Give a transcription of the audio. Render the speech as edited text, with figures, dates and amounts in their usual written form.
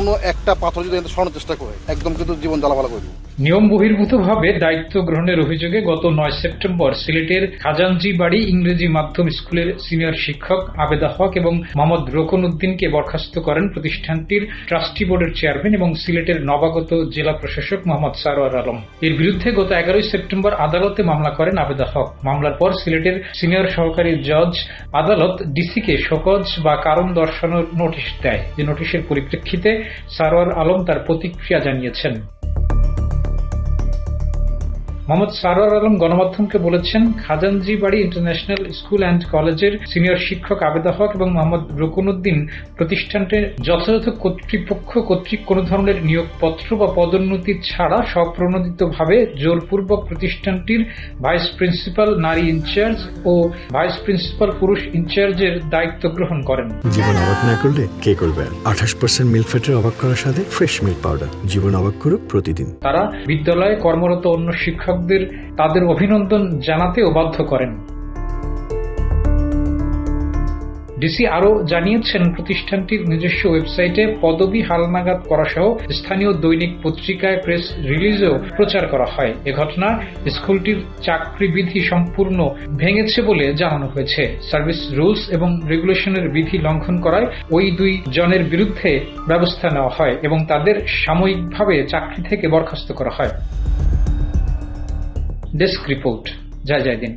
কোনো একটা পাথর যদি সরানোর চেষ্টা করে একদম কিন্তু জীবন জ্বালাপালা করে দেব। নিয়ম বহির্ভূতভাবে দায়িত্ব গ্রহণের অভিযোগে গত 9 সেপ্টেম্বর সিলেটের খাজানজি বাড়ি ইংরেজি মাধ্যম স্কুলের সিনিয়র শিক্ষক আবেদা হক এবং মোহাম্মদ রোকন উদ্দিনকে বরখাস্ত করেন প্রতিষ্ঠানটির ট্রাস্টি বোর্ডের চেয়ারম্যান এবং সিলেটের নবাগত জেলা প্রশাসক মোহাম্মদ সারোয়ার আলম। এর বিরুদ্ধে গত 11 সেপ্টেম্বর আদালতে মামলা করেন আবেদা হক। মামলার পর সিলেটের সিনিয়র সহকারী জজ আদালত ডিসিকে শোকজ বা কারণ দর্শানোর নোটিশ দেয়, যে নোটিশের পরিপ্রেক্ষিতে সারোয়ার আলম তার প্রতিক্রিয়া জানিয়েছেন। মোহাম্মদ সারোয়ার আলম গণমাধ্যমকে বলেছেন, খাজানজি বাড়ি ইন্টারন্যাশনাল স্কুল অ্যান্ড কলেজের সিনিয়র শিক্ষক আবেদা হক এবং মোহাম্মদ রোকন উদ্দিন প্রতিষ্ঠানটির যথাযথ কর্তৃপক্ষ কর্তৃক কোন ধরনের নিয়োগপত্র বা পদোন্নতি ছাড়া স্বপ্রণোদিতভাবে জোরপূর্বক প্রতিষ্ঠানটির ভাইস প্রিন্সিপাল নারী ইনচার্জ ও ভাইস প্রিন্সিপাল পুরুষ ইনচার্জের দায়িত্ব গ্রহণ করেন। জীবন অবাক না করলে কে করবে? 28% মিল্ক ফ্যাটের অবাক করার সাথে ফ্রেশ মিল্ক পাউডার। জীবন অবাক করুক প্রতিদিন। তারা বিদ্যালয়ে কর্মরত অন্য শিক্ষকদের তাদের অভিনন্দন জানাতেও বাধ্য করেন। ডিসি আরও জানিয়েছেন, প্রতিষ্ঠানটির নিজস্ব ওয়েবসাইটে পদবি হালনাগাদ করা সহ স্থানীয় দৈনিক পত্রিকায় প্রেস রিলিজেও প্রচার করা হয়। এ ঘটনা স্কুলটির চাকরি বিধি সম্পূর্ণ ভেঙেছে বলে জানানো হয়েছে। সার্ভিস রুলস এবং রেগুলেশনের বিধি লঙ্ঘন করায় ওই 2 জনের বিরুদ্ধে ব্যবস্থা নেওয়া হয় এবং তাদের সাময়িকভাবে চাকরি থেকে বরখাস্ত করা হয়। ডেস্ক রিপোর্ট, জয় দিন।